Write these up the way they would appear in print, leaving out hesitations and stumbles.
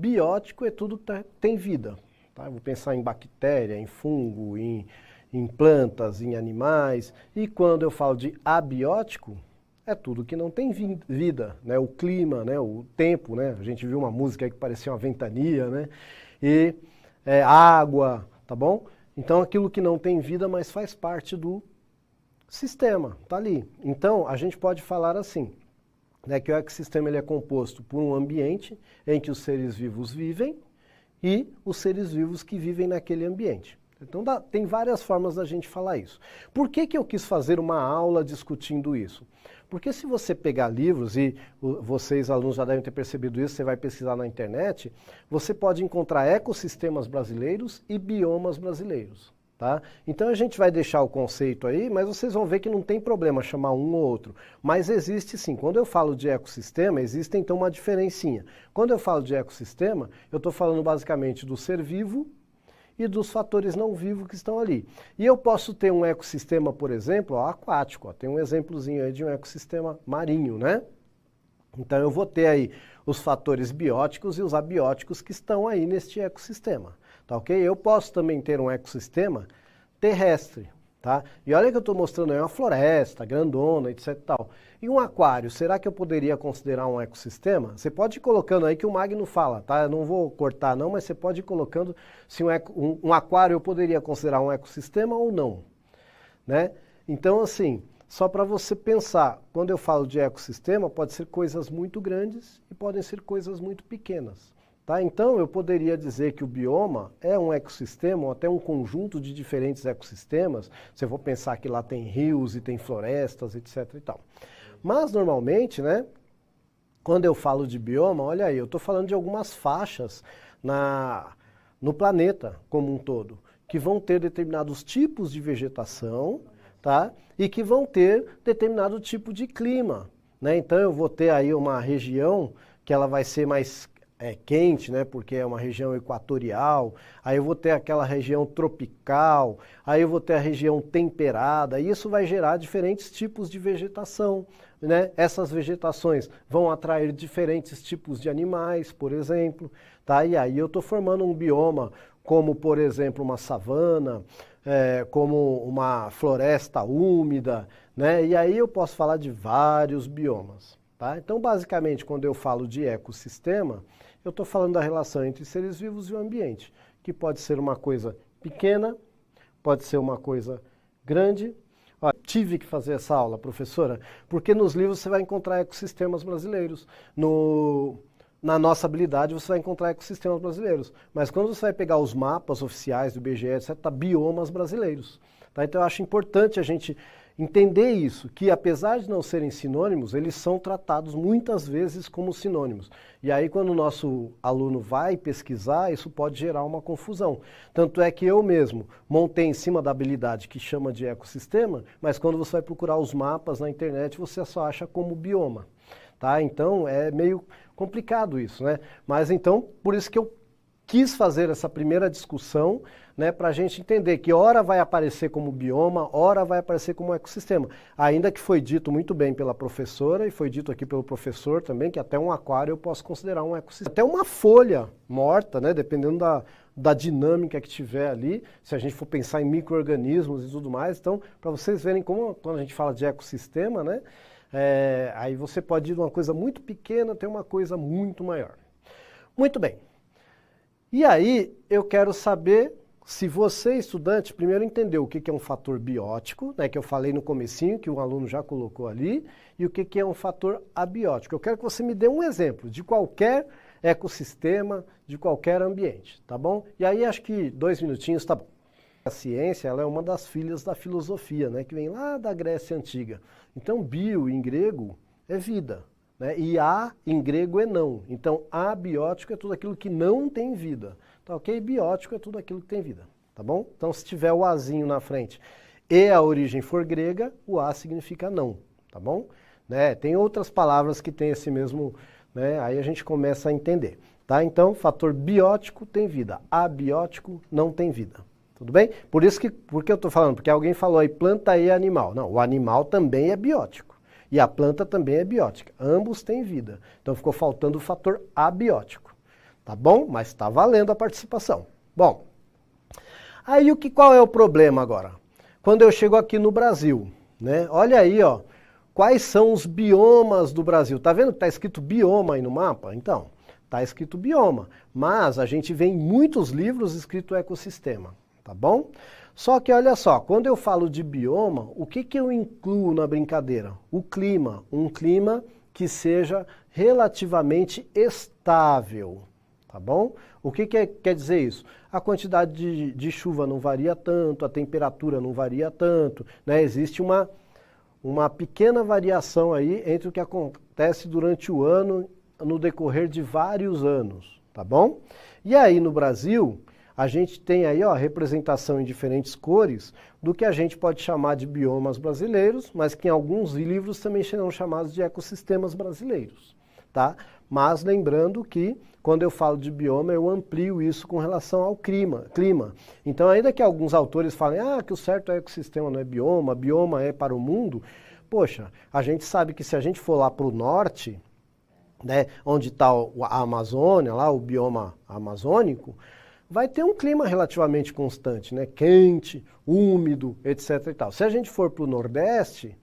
biótico é tudo que tem vida. Tá? Eu vou pensar em bactéria, em fungo, em plantas, em animais. E quando eu falo de abiótico, é tudo que não tem vida, né? O clima, né? O tempo, né? A gente viu uma música aí que parecia uma ventania, né? E água, tá bom? Então aquilo que não tem vida, mas faz parte do sistema, tá ali. Então a gente pode falar assim, né, que o ecossistema ele é composto por um ambiente em que os seres vivos vivem e os seres vivos que vivem naquele ambiente. Então tem várias formas da gente falar isso. Por que eu quis fazer uma aula discutindo isso? Porque se você pegar livros, e vocês alunos já devem ter percebido isso, você vai pesquisar na internet, você pode encontrar ecossistemas brasileiros e biomas brasileiros. Tá? Então a gente vai deixar o conceito aí, mas vocês vão ver que não tem problema chamar um ou outro. Mas existe sim. Quando eu falo de ecossistema, existe então uma diferencinha. Quando eu falo de ecossistema, eu estou falando basicamente do ser vivo e dos fatores não vivos que estão ali. E eu posso ter um ecossistema, por exemplo, aquático. Tem um exemplozinho aí de um ecossistema marinho, né? Então eu vou ter aí os fatores bióticos e os abióticos que estão aí neste ecossistema. Tá, ok? Eu posso também ter um ecossistema terrestre, tá? E olha que eu estou mostrando aí uma floresta grandona, etc e tal. E um aquário, será que eu poderia considerar um ecossistema? Você pode ir colocando aí que o Magno fala, tá? Eu não vou cortar não, mas você pode ir colocando se um aquário eu poderia considerar um ecossistema ou não, né? Então assim, só para você pensar, quando eu falo de ecossistema, pode ser coisas muito grandes e podem ser coisas muito pequenas. Tá? Então, eu poderia dizer que o bioma é um ecossistema, ou até um conjunto de diferentes ecossistemas. Se eu for pensar que lá tem rios e tem florestas, etc. e tal. Mas, normalmente, né, quando eu falo de bioma, olha aí, eu estou falando de algumas faixas no planeta como um todo, que vão ter determinados tipos de vegetação, tá? E que vão ter determinado tipo de clima. Né? Então, eu vou ter aí uma região que ela vai ser mais quente, né, porque é uma região equatorial, aí eu vou ter aquela região tropical, aí eu vou ter a região temperada, e isso vai gerar diferentes tipos de vegetação, né? Essas vegetações vão atrair diferentes tipos de animais, por exemplo, tá? E aí eu estou formando um bioma, como por exemplo uma savana, como uma floresta úmida, né? E aí eu posso falar de vários biomas. Tá? Então, basicamente, quando eu falo de ecossistema, eu estou falando da relação entre seres vivos e o ambiente, que pode ser uma coisa pequena, pode ser uma coisa grande. Ó, tive que fazer essa aula, professora, porque nos livros você vai encontrar ecossistemas brasileiros. Na nossa habilidade você vai encontrar ecossistemas brasileiros. Mas quando você vai pegar os mapas oficiais do IBGE, etc., tá biomas brasileiros. Tá? Então eu acho importante a gente entender isso, que apesar de não serem sinônimos, eles são tratados muitas vezes como sinônimos. E aí quando o nosso aluno vai pesquisar, isso pode gerar uma confusão. Tanto é que eu mesmo montei em cima da habilidade que chama de ecossistema, mas quando você vai procurar os mapas na internet, você só acha como bioma. Tá? Então é meio complicado isso, né? Mas então, por isso que eu quis fazer essa primeira discussão, né, para a gente entender que ora vai aparecer como bioma, ora vai aparecer como ecossistema. Ainda que foi dito muito bem pela professora e foi dito aqui pelo professor também, que até um aquário eu posso considerar um ecossistema. Até uma folha morta, né, dependendo da dinâmica que tiver ali, se a gente for pensar em micro-organismos e tudo mais. Então, para vocês verem como, quando a gente fala de ecossistema, né, aí você pode ir de uma coisa muito pequena até uma coisa muito maior. Muito bem. E aí, eu quero saber se você, estudante, primeiro entendeu o que é um fator biótico, né, que eu falei no comecinho, que o aluno já colocou ali, e o que é um fator abiótico. Eu quero que você me dê um exemplo de qualquer ecossistema, de qualquer ambiente, tá bom? E aí, acho que 2 minutinhos tá bom. A ciência, ela é uma das filhas da filosofia, né, que vem lá da Grécia Antiga. Então, bio, em grego, é vida. Né? E a, em grego, é não. Então, abiótico é tudo aquilo que não tem vida. Tá ok? Biótico é tudo aquilo que tem vida. Tá bom? Então, se tiver o azinho na frente e a origem for grega, o a significa não. Tá bom? Né? Tem outras palavras que têm esse mesmo... Né? Aí a gente começa a entender. Tá? Então, fator biótico tem vida. Abiótico não tem vida. Tudo bem? Por que eu estou falando? Porque alguém falou aí planta e animal. Não, o animal também é biótico. E a planta também é biótica. Ambos têm vida. Então ficou faltando o fator abiótico. Tá? tá bom? Mas está valendo a participação. Bom, aí qual é o problema agora? Quando eu chego aqui no Brasil, né? Olha aí, ó, quais são os biomas do Brasil. Tá vendo que tá escrito bioma aí no mapa? Então, tá escrito bioma, mas a gente vê em muitos livros escrito ecossistema, tá bom? Só que olha só, quando eu falo de bioma, o que eu incluo na brincadeira? O clima, um clima que seja relativamente estável, tá bom? O que quer dizer isso? A quantidade de chuva não varia tanto, a temperatura não varia tanto, né? Existe uma pequena variação aí entre o que acontece durante o ano, no decorrer de vários anos, tá bom? E aí no Brasil, a gente tem aí, ó, representação em diferentes cores do que a gente pode chamar de biomas brasileiros, mas que em alguns livros também serão chamados de ecossistemas brasileiros, tá? Mas lembrando que quando eu falo de bioma, eu amplio isso com relação ao clima. Então, ainda que alguns autores falem que o certo é ecossistema, não é bioma, bioma é para o mundo, poxa, a gente sabe que se a gente for lá para o norte, né, onde está a Amazônia, lá o bioma amazônico, vai ter um clima relativamente constante, né? Quente, úmido, etc. e tal. Se a gente for para o Nordeste,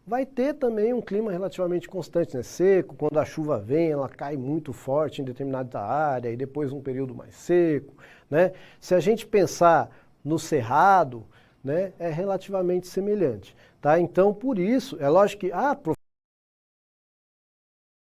vai ter também um clima relativamente constante, né? Seco, quando a chuva vem, ela cai muito forte em determinada área, e depois um período mais seco, né? Se a gente pensar no Cerrado, né, é relativamente semelhante, tá? Então, por isso, é lógico que,